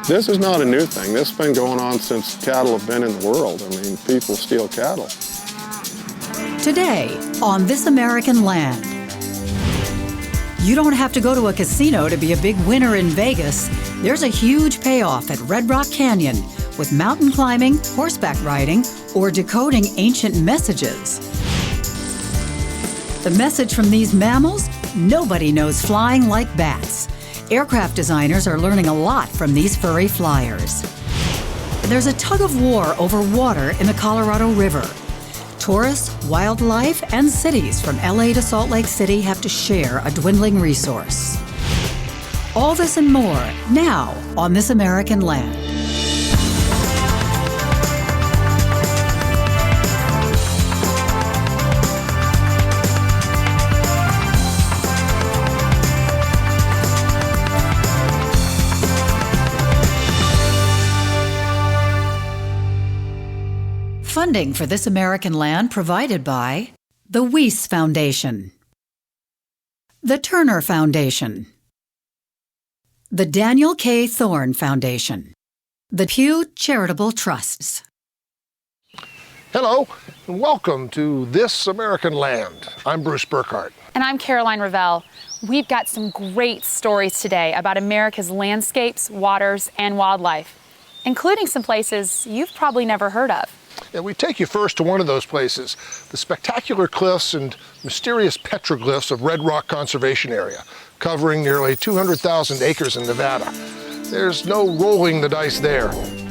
This is not a new thing. This has been going on since cattle have been in the world. I mean, people steal cattle. Today, on This American Land. You don't have to go to a casino to be a big winner in Vegas. There's a huge payoff at Red Rock Canyon with mountain climbing, horseback riding, or decoding ancient messages. The message from these mammals? Nobody knows flying like bats. Aircraft designers are learning a lot from these furry flyers. There's a tug of war over water in the Colorado River. Tourists, wildlife, and cities from LA to Salt Lake City have to share a dwindling resource. All this and more now on This American Land. Funding for This American Land provided by the Weiss Foundation, the Turner Foundation, the Daniel K. Thorne Foundation, the Pew Charitable Trusts. Hello, and welcome to This American Land. I'm Bruce Burkhart. And I'm Caroline Ravel. We've got some great stories today about America's landscapes, waters, and wildlife, including some places you've probably never heard of. And we take you first to one of those places, the spectacular cliffs and mysterious petroglyphs of Red Rock Conservation Area, covering nearly 200,000 acres in Nevada. There's no rolling the dice there.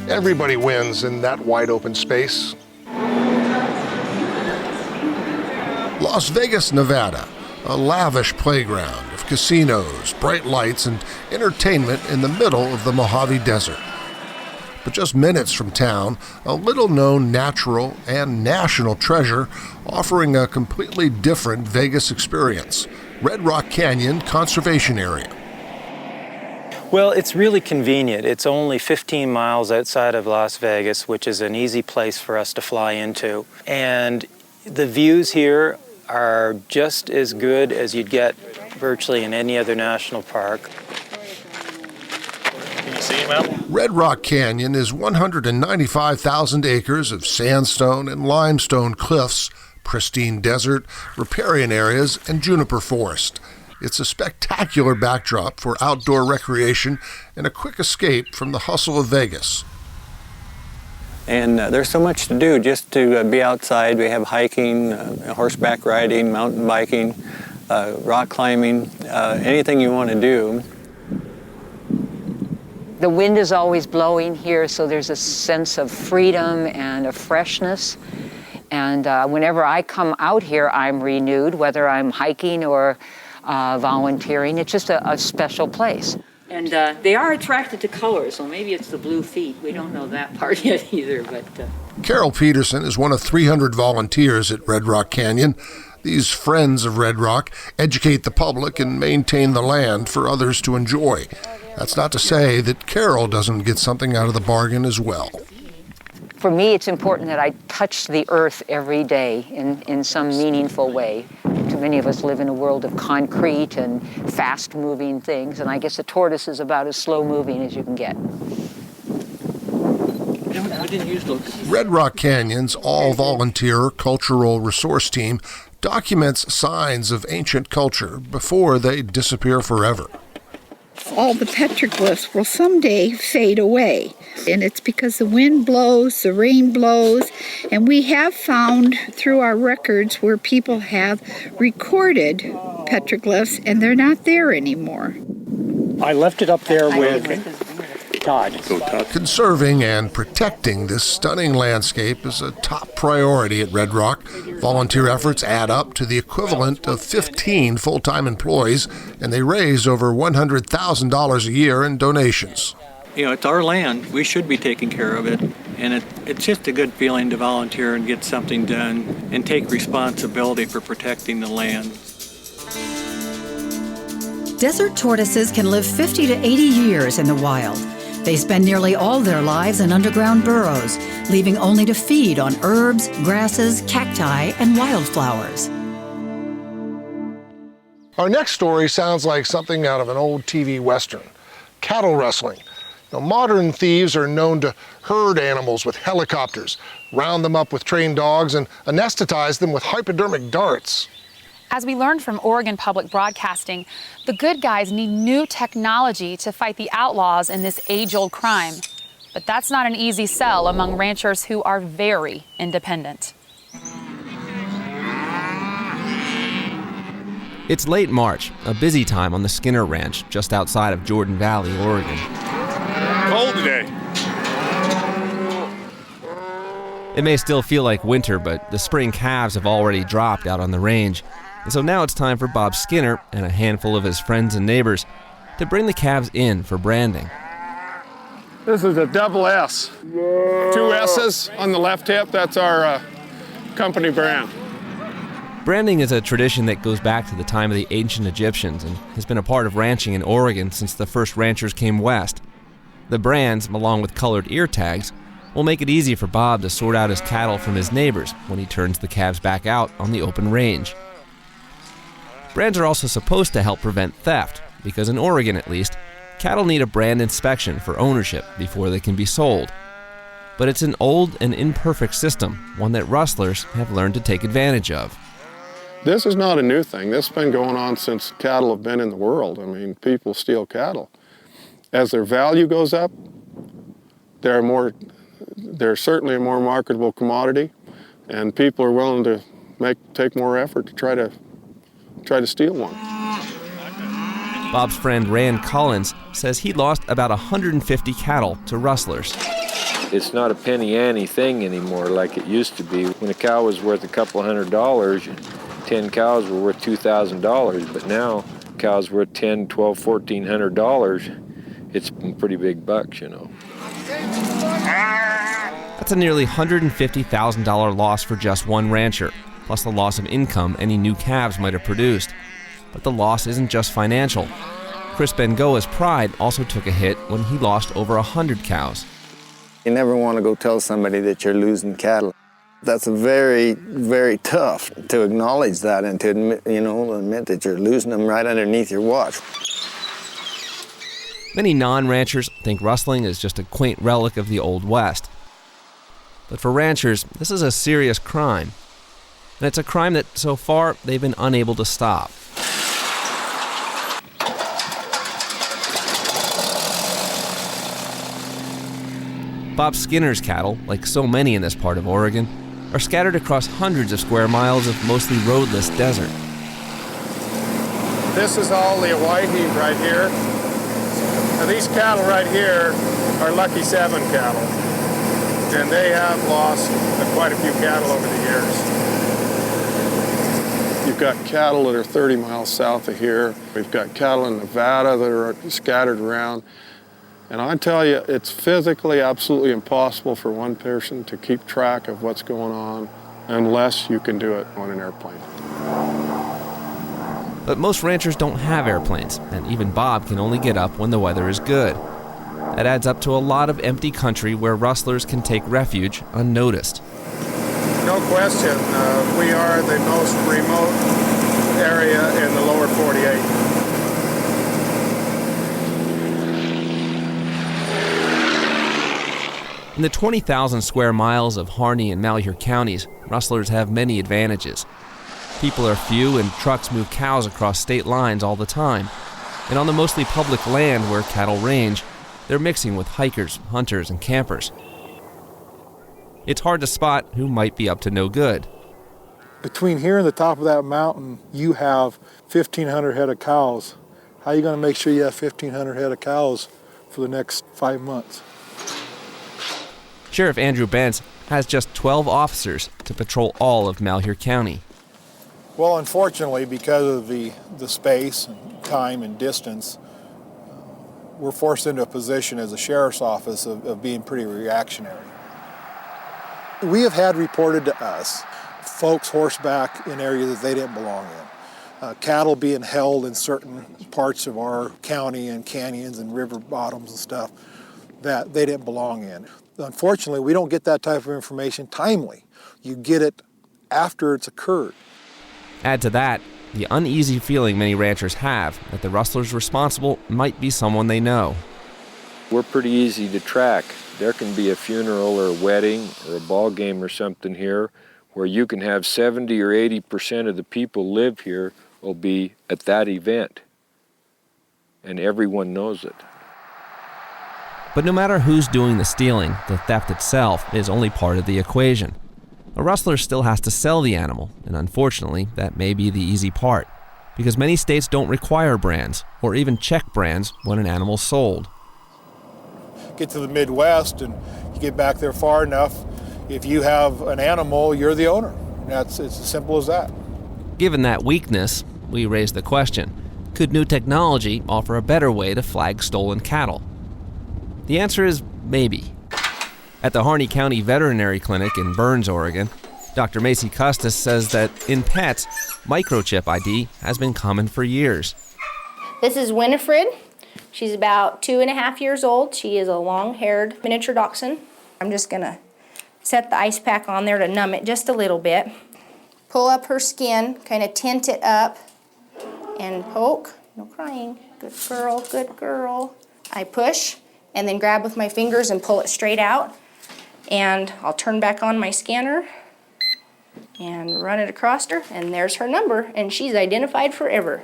Everybody wins in that wide open space. Las Vegas, Nevada, a lavish playground of casinos, bright lights, and entertainment in the middle of the Mojave Desert. But just minutes from town, a little-known natural and national treasure offering a completely different Vegas experience, Red Rock Canyon Conservation Area. Well, it's really convenient. It's only 15 miles outside of Las Vegas, which is an easy place for us to fly into. And the views here are just as good as you'd get virtually in any other national park. Red Rock Canyon is 195,000 acres of sandstone and limestone cliffs, pristine desert, riparian areas, and juniper forest. It's a spectacular backdrop for outdoor recreation and a quick escape from the hustle of Vegas. And there's so much to do just to be outside. We have hiking, horseback riding, mountain biking, rock climbing, anything you want to do. The wind is always blowing here, so there's a sense of freedom and a freshness. And whenever I come out here, I'm renewed, whether I'm hiking or volunteering. It's just a special place. And they are attracted to colors, so maybe it's the blue feet. We don't know that part yet either. But Carol Peterson is one of 300 volunteers at Red Rock Canyon. These friends of Red Rock educate the public and maintain the land for others to enjoy. That's not to say that Carol doesn't get something out of the bargain as well. for me, it's important that I touch the earth every day in some meaningful way. Too many of us live in a world of concrete and fast-moving things, and I guess a tortoise is about as slow-moving as you can get. Red Rock Canyon's all-volunteer cultural resource team documents signs of ancient culture before they disappear forever. All the petroglyphs will someday fade away, and it's because the wind blows, the rain blows, and we have found through our records where people have recorded petroglyphs, and they're not there anymore. I left it up there with Todd. Conserving and protecting this stunning landscape is a top priority at Red Rock. Volunteer efforts add up to the equivalent of 15 full-time employees, and they raise over $100,000 a year in donations. You know, it's our land. We should be taking care of it. And it's just a good feeling to volunteer and get something done and take responsibility for protecting the land. Desert tortoises can live 50 to 80 years in the wild. They spend nearly all their lives in underground burrows, leaving only to feed on herbs, grasses, cacti, and wildflowers. Our next story sounds like something out of an old TV Western. Cattle rustling. Now, modern thieves are known to herd animals with helicopters, round them up with trained dogs, and anesthetize them with hypodermic darts. As we learned from Oregon Public Broadcasting, the good guys need new technology to fight the outlaws in this age-old crime. But that's not an easy sell among ranchers who are very independent. It's late March, a busy time on the Skinner Ranch just outside of Jordan Valley, Oregon. Cold today. It may still feel like winter, but the spring calves have already dropped out on the range. And so now it's time for Bob Skinner and a handful of his friends and neighbors to bring the calves in for branding. This is a double S. 2 S's on the left hip. That's our company brand. Branding is a tradition that goes back to the time of the ancient Egyptians and has been a part of ranching in Oregon since the first ranchers came west. The brands, along with colored ear tags, will make it easy for Bob to sort out his cattle from his neighbors when he turns the calves back out on the open range. Brands are also supposed to help prevent theft, because in Oregon at least, cattle need a brand inspection for ownership before they can be sold. But it's an old and imperfect system, one that rustlers have learned to take advantage of. This is not a new thing. This has been going on since cattle have been in the world. I mean, people steal cattle. As their value goes up, they're certainly a more marketable commodity, and people are willing to take more effort to try to steal one. Bob's friend Rand Collins says he lost about 150 cattle to rustlers. It's not a penny ante thing anymore like it used to be. When a cow was worth a couple $100, 10 cows were worth $2,000, but now cows worth $1,000, $1,200, $1,400. It's pretty big bucks, you know. That's a nearly $150,000 loss for just one rancher, plus the loss of income any new calves might have produced. But the loss isn't just financial. Chris Bengoa's pride also took a hit when he lost over 100 cows. You never want to go tell somebody that you're losing cattle. That's very, very tough to acknowledge that and to admit that you're losing them right underneath your watch. Many non-ranchers think rustling is just a quaint relic of the Old West. But for ranchers, this is a serious crime. And it's a crime that, so far, they've been unable to stop. Bob Skinner's cattle, like so many in this part of Oregon, are scattered across hundreds of square miles of mostly roadless desert. This is all the Hawaii right here. Now these cattle right here are Lucky 7 cattle, and they have lost quite a few cattle over the years. You've got cattle that are 30 miles south of here. We've got cattle in Nevada that are scattered around. And I tell you, it's physically absolutely impossible for one person to keep track of what's going on unless you can do it on an airplane. But most ranchers don't have airplanes, and even Bob can only get up when the weather is good. That adds up to a lot of empty country where rustlers can take refuge unnoticed. No question, we are the most remote area in the lower 48. In the 20,000 square miles of Harney and Malheur counties, rustlers have many advantages. People are few and trucks move cows across state lines all the time. And on the mostly public land where cattle range, they're mixing with hikers, hunters, and campers. It's hard to spot who might be up to no good. Between here and the top of that mountain, you have 1,500 head of cows. How are you going to make sure you have 1,500 head of cows for the next 5 months? Sheriff Andrew Bentz has just 12 officers to patrol all of Malheur County. Well, unfortunately, because of the space and time and distance, we're forced into a position as a sheriff's office of being pretty reactionary. We have had reported to us folks horseback in areas that they didn't belong in. Cattle being held in certain parts of our county and canyons and river bottoms and stuff that they didn't belong in. Unfortunately, we don't get that type of information timely. You get it after it's occurred. Add to that the uneasy feeling many ranchers have that the rustlers responsible might be someone they know. we're pretty easy to track. There can be a funeral or a wedding or a ball game or something here where you can have 70 or 80% of the people live here will be at that event. And everyone knows it. But no matter who's doing the stealing, the theft itself is only part of the equation. A rustler still has to sell the animal, and unfortunately, that may be the easy part, because many states don't require brands or even check brands when an animal's sold. Get to the Midwest and you get back there far enough, if you have an animal, you're the owner. It's as simple as that. Given that weakness, we raise the question, could new technology offer a better way to flag stolen cattle? The answer is maybe. At the Harney County Veterinary Clinic in Burns, Oregon, Dr. Macy Custis says that in pets, microchip ID has been common for years. This is Winifred. She's about 2.5 years old. She is a long-haired miniature dachshund. I'm just gonna set the ice pack on there to numb it just a little bit. Pull up her skin, kind of tint it up, and poke. No crying. Good girl, good girl. I push, and then grab with my fingers and pull it straight out. And I'll turn back on my scanner and run it across her, and there's her number, and she's identified forever.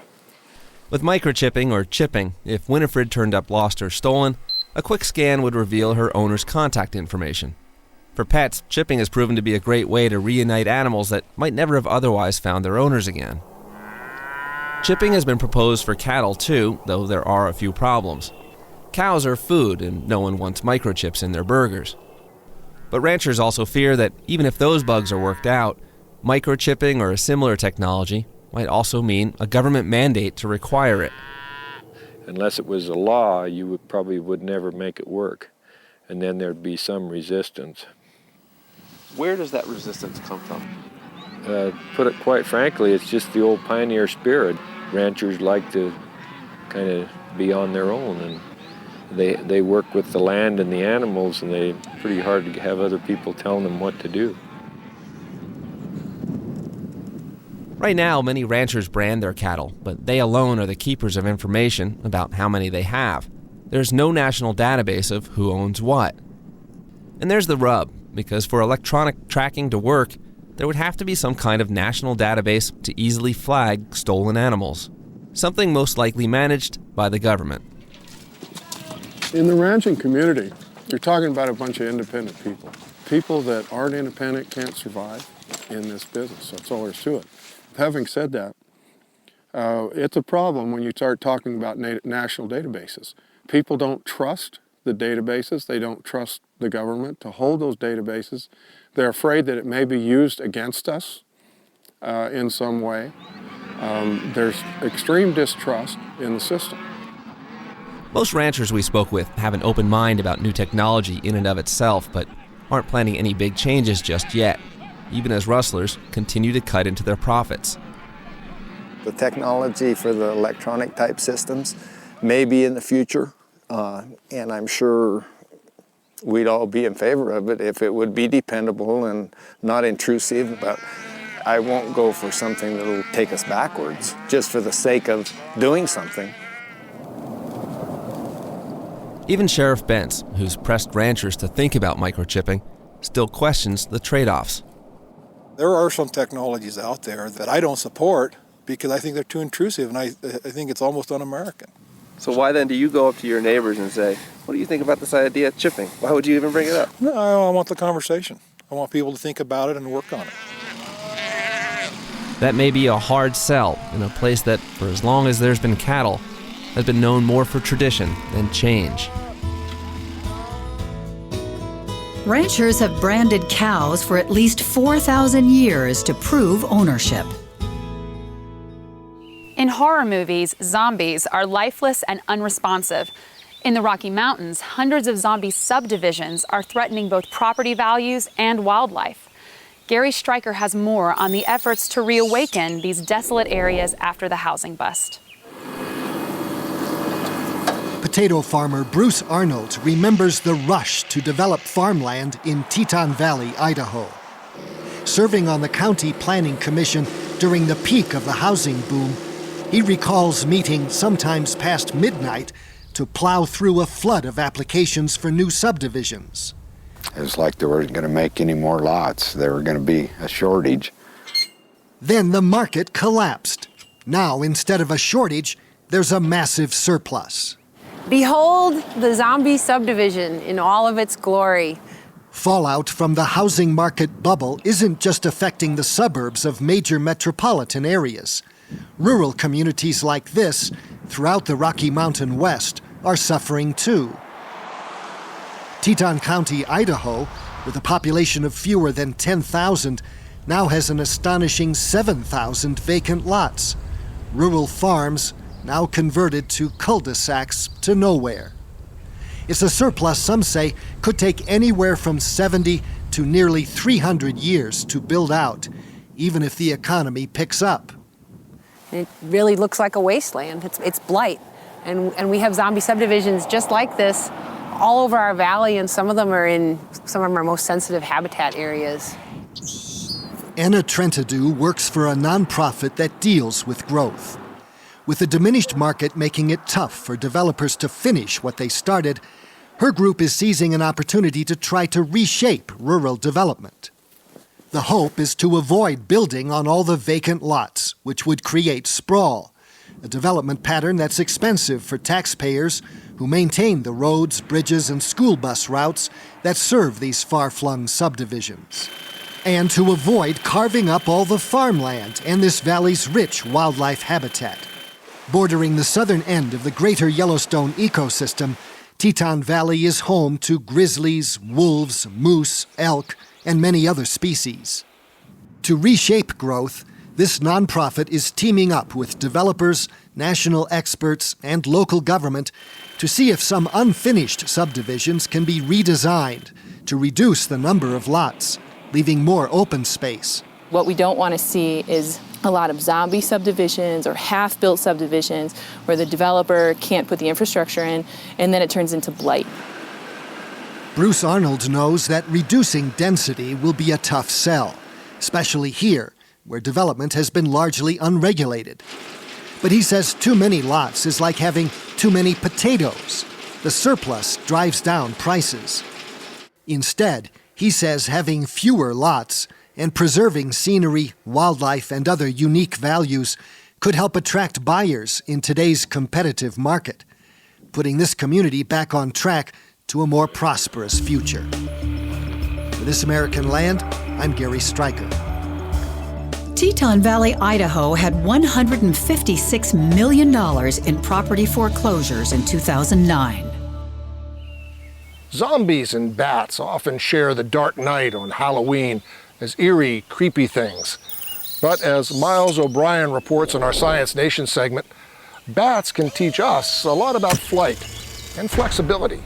With microchipping or chipping, if Winifred turned up lost or stolen, a quick scan would reveal her owner's contact information. For pets, chipping has proven to be a great way to reunite animals that might never have otherwise found their owners again. Chipping has been proposed for cattle too, though there are a few problems. Cows are food, and no one wants microchips in their burgers. But ranchers also fear that even if those bugs are worked out, microchipping or a similar technology might also mean a government mandate to require it. Unless it was a law, you would never make it work. And then there'd be some resistance. Where does that resistance come from? Put it quite frankly, it's just the old pioneer spirit. Ranchers like to kind of be on their own, and they work with the land and the animals, and it's pretty hard to have other people telling them what to do. Right now, many ranchers brand their cattle, but they alone are the keepers of information about how many they have. There's no national database of who owns what. And there's the rub, because for electronic tracking to work, there would have to be some kind of national database to easily flag stolen animals, something most likely managed by the government. In the ranching community, you're talking about a bunch of independent people. People that aren't independent can't survive in this business. That's all there's to it. Having said that, it's a problem when you start talking about national databases. People don't trust the databases. They don't trust the government to hold those databases. They're afraid that it may be used against us in some way. There's extreme distrust in the system. Most ranchers we spoke with have an open mind about new technology in and of itself, but aren't planning any big changes just yet, even as rustlers continue to cut into their profits. The technology for the electronic type systems may be in the future, and I'm sure we'd all be in favor of it if it would be dependable and not intrusive, but I won't go for something that'll take us backwards just for the sake of doing something. Even Sheriff Bentz, who's pressed ranchers to think about microchipping, still questions the trade-offs. There are some technologies out there that I don't support because I think they're too intrusive, and I think it's almost un-American. So why then do you go up to your neighbors and say, what do you think about this idea of chipping? Why would you even bring it up? No, I want the conversation. I want people to think about it and work on it. That may be a hard sell in a place that, for as long as there's been cattle, has been known more for tradition than change. Ranchers have branded cows for at least 4,000 years to prove ownership. In horror movies, zombies are lifeless and unresponsive. In the Rocky Mountains, hundreds of zombie subdivisions are threatening both property values and wildlife. Gary Stryker has more on the efforts to reawaken these desolate areas after the housing bust. Potato farmer Bruce Arnold remembers the rush to develop farmland in Teton Valley, Idaho. Serving on the County Planning Commission during the peak of the housing boom, he recalls meeting sometimes past midnight to plow through a flood of applications for new subdivisions. It was like they weren't going to make any more lots. There were going to be a shortage. Then the market collapsed. Now, instead of a shortage, there's a massive surplus. Behold the zombie subdivision in all of its glory. Fallout from the housing market bubble isn't just affecting the suburbs of major metropolitan areas. Rural communities like this, throughout the Rocky Mountain West, are suffering too. Teton County, Idaho, with a population of fewer than 10,000, now has an astonishing 7,000 vacant lots. Rural farms now converted to cul-de-sacs to nowhere. It's a surplus some say could take anywhere from 70 to nearly 300 years to build out, even if the economy picks up. It really looks like a wasteland. It's blight. And we have zombie subdivisions just like this all over our valley, and some of them are in some of our most sensitive habitat areas. Anna Trentadue works for a nonprofit that deals with growth. With the diminished market making it tough for developers to finish what they started, her group is seizing an opportunity to try to reshape rural development. The hope is to avoid building on all the vacant lots, which would create sprawl, a development pattern that's expensive for taxpayers who maintain the roads, bridges, and school bus routes that serve these far-flung subdivisions. And to avoid carving up all the farmland and this valley's rich wildlife habitat. Bordering the southern end of the greater Yellowstone ecosystem, Teton Valley is home to grizzlies, wolves, moose, elk, and many other species. To reshape growth, this nonprofit is teaming up with developers, national experts, and local government to see if some unfinished subdivisions can be redesigned to reduce the number of lots, leaving more open space. What we don't want to see is a lot of zombie subdivisions or half-built subdivisions where the developer can't put the infrastructure in, and then it turns into blight. Bruce Arnold knows that reducing density will be a tough sell, especially here, where development has been largely unregulated. But he says too many lots is like having too many potatoes. The surplus drives down prices. Instead, he says having fewer lots and preserving scenery, wildlife, and other unique values could help attract buyers in today's competitive market, putting this community back on track to a more prosperous future. For This American Land, I'm Gary Stryker. Teton Valley, Idaho had $156 million in property foreclosures in 2009. Zombies and bats often share the dark night on Halloween as eerie, creepy things. But as Miles O'Brien reports in our Science Nation segment, bats can teach us a lot about flight and flexibility.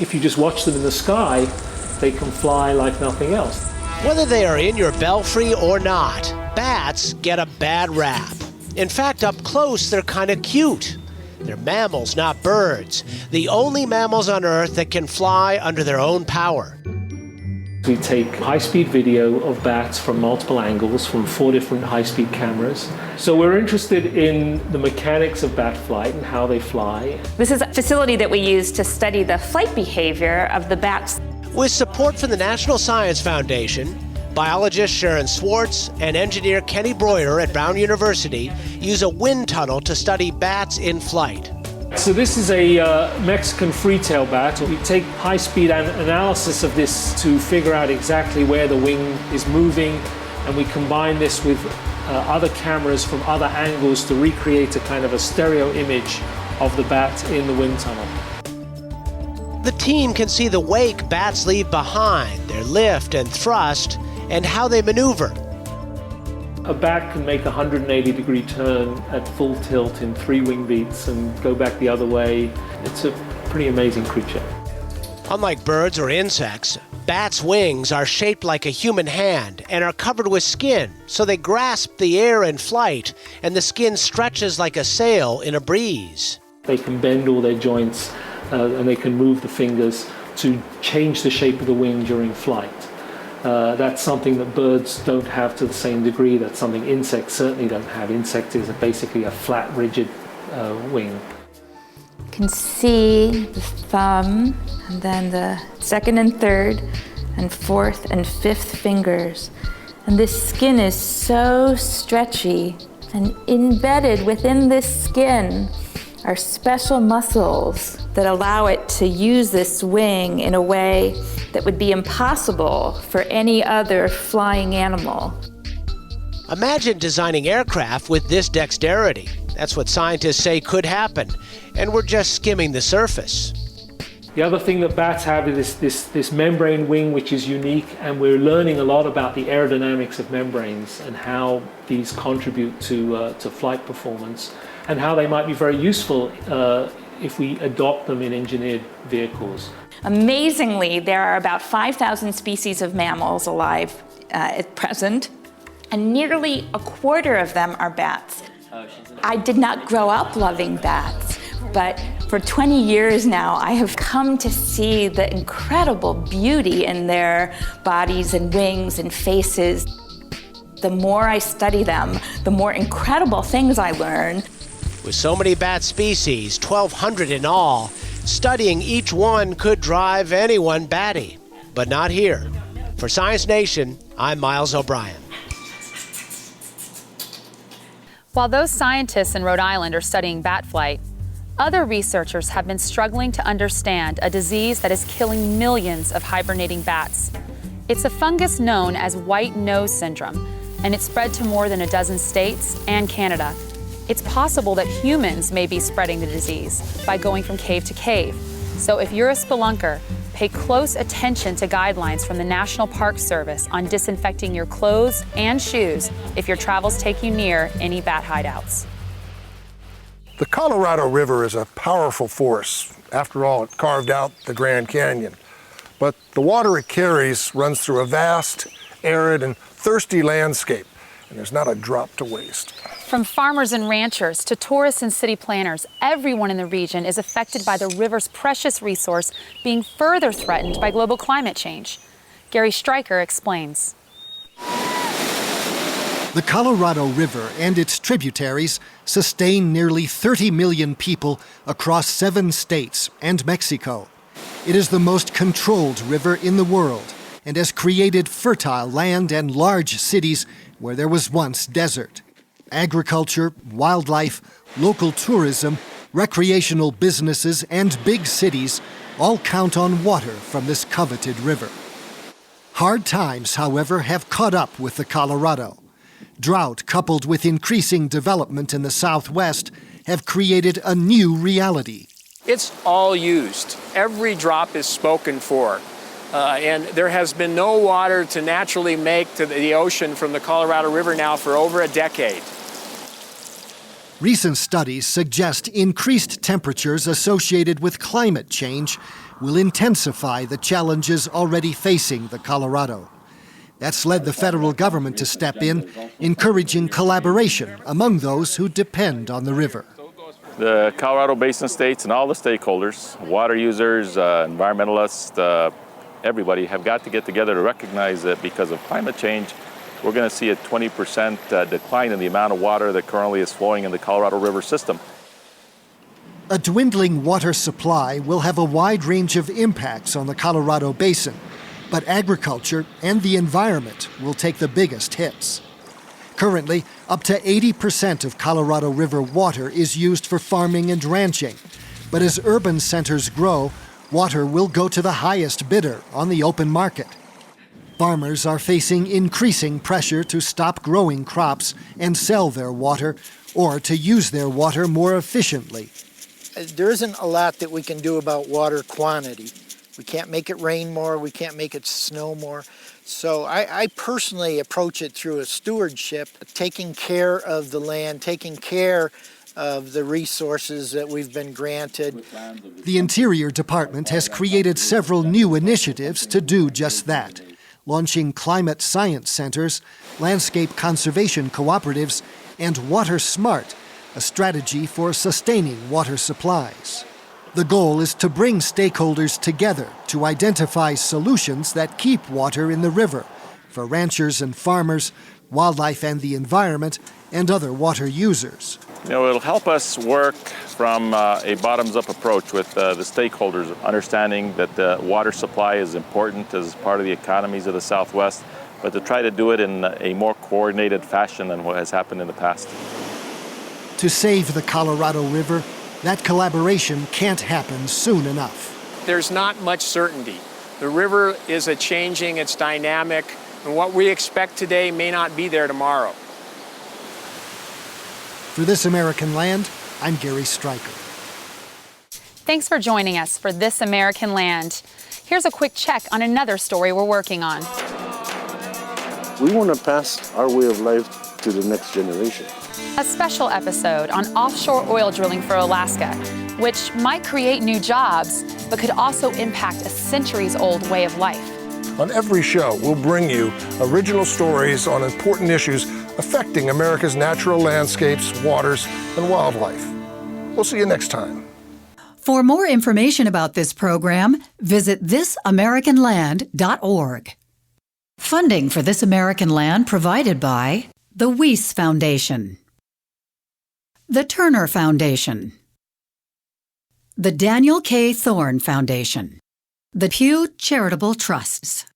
If you just watch them in the sky, they can fly like nothing else. Whether they are in your belfry or not, bats get a bad rap. In fact, up close, they're kind of cute. They're mammals, not birds. The only mammals on Earth that can fly under their own power. We take high-speed video of bats from multiple angles from 4 different high-speed cameras. So we're interested in the mechanics of bat flight and how they fly. This is a facility that we use to study the flight behavior of the bats. With support from the National Science Foundation, biologist Sharon Swartz and engineer Kenny Breuer at Brown University use a wind tunnel to study bats in flight. So this is a Mexican free-tail bat. We take high-speed analysis of this to figure out exactly where the wing is moving, and we combine this with other cameras from other angles to recreate a kind of a stereo image of the bat in the wind tunnel. The team can see the wake bats leave behind, their lift and thrust, and how they maneuver. A bat can make a 180-degree turn at full tilt in 3 wing beats and go back the other way. It's a pretty amazing creature. Unlike birds or insects, bats' wings are shaped like a human hand and are covered with skin, so they grasp the air in flight, and the skin stretches like a sail in a breeze. They can bend all their joints and they can move the fingers to change the shape of the wing during flight. That's something that birds don't have to the same degree. That's something insects certainly don't have. Insect is basically a flat, rigid wing. You can see the thumb, and then the second and third, and fourth and fifth fingers. And this skin is so stretchy, and embedded within this skin are special muscles that allow it to use this wing in a way that would be impossible for any other flying animal. Imagine designing aircraft with this dexterity. That's what scientists say could happen, and we're just skimming the surface. The other thing that bats have is this membrane wing, which is unique, and we're learning a lot about the aerodynamics of membranes and how these contribute to flight performance, and how they might be very useful if we adopt them in engineered vehicles. Amazingly, there are about 5,000 species of mammals alive at present, and nearly a quarter of them are bats. I did not grow up loving bats, but for 20 years now, I have come to see the incredible beauty in their bodies and wings and faces. The more I study them, the more incredible things I learn. With so many bat species, 1,200 in all, studying each one could drive anyone batty. But not here. For Science Nation, I'm Miles O'Brien. While those scientists in Rhode Island are studying bat flight, other researchers have been struggling to understand a disease that is killing millions of hibernating bats. It's a fungus known as white nose syndrome, and it's spread to more than a dozen states and Canada. It's possible that humans may be spreading the disease by going from cave to cave. So if you're a spelunker, pay close attention to guidelines from the National Park Service on disinfecting your clothes and shoes if your travels take you near any bat hideouts. The Colorado River is a powerful force. After all, it carved out the Grand Canyon. But the water it carries runs through a vast, arid, and thirsty landscape, and there's not a drop to waste. From farmers and ranchers to tourists and city planners, everyone in the region is affected by the river's precious resource being further threatened by global climate change. Gary Stryker explains. The Colorado River and its tributaries sustain nearly 30 million people across 7 states and Mexico. It is the most controlled river in the world and has created fertile land and large cities where there was once desert. Agriculture, wildlife, local tourism, recreational businesses, and big cities all count on water from this coveted river. Hard times, however, have caught up with the Colorado. Drought, coupled with increasing development in the Southwest, have created a new reality. It's all used. Every drop is spoken for. And there has been no water to naturally make to the ocean from the Colorado River now for over a decade. Recent studies suggest increased temperatures associated with climate change will intensify the challenges already facing the Colorado. That's led the federal government to step in, encouraging collaboration among those who depend on the river. The Colorado Basin states and all the stakeholders, water users, environmentalists, everybody have got to get together to recognize that because of climate change, we're going to see a 20% decline in the amount of water that currently is flowing in the Colorado River system. A dwindling water supply will have a wide range of impacts on the Colorado Basin, but agriculture and the environment will take the biggest hits. Currently, up to 80% of Colorado River water is used for farming and ranching, but as urban centers grow, water will go to the highest bidder on the open market. Farmers are facing increasing pressure to stop growing crops and sell their water, or to use their water more efficiently. There isn't a lot that we can do about water quantity. We can't make it rain more, we can't make it snow more. So I personally approach it through a stewardship, taking care of the land, taking care of the resources that we've been granted. The Interior Department has created several new initiatives to do just that, launching climate science centers, landscape conservation cooperatives, and Water Smart, a strategy for sustaining water supplies. The goal is to bring stakeholders together to identify solutions that keep water in the river for ranchers and farmers, wildlife and the environment, and other water users. It'll help us work from a bottoms-up approach with the stakeholders, understanding that the water supply is important as part of the economies of the Southwest, but to try to do it in a more coordinated fashion than what has happened in the past. To save the Colorado River, that collaboration can't happen soon enough. There's not much certainty. The river is changing, it's dynamic, and what we expect today may not be there tomorrow. For This American Land, I'm Gary Stryker. Thanks for joining us for This American Land. Here's a quick check on another story we're working on. We want to pass our way of life to the next generation. A special episode on offshore oil drilling for Alaska, which might create new jobs, but could also impact a centuries-old way of life. On every show, we'll bring you original stories on important issues affecting America's natural landscapes, waters, and wildlife. We'll see you next time. For more information about this program, visit thisamericanland.org. Funding for This American Land provided by the Weiss Foundation, the Turner Foundation, the Daniel K. Thorne Foundation, the Pew Charitable Trusts.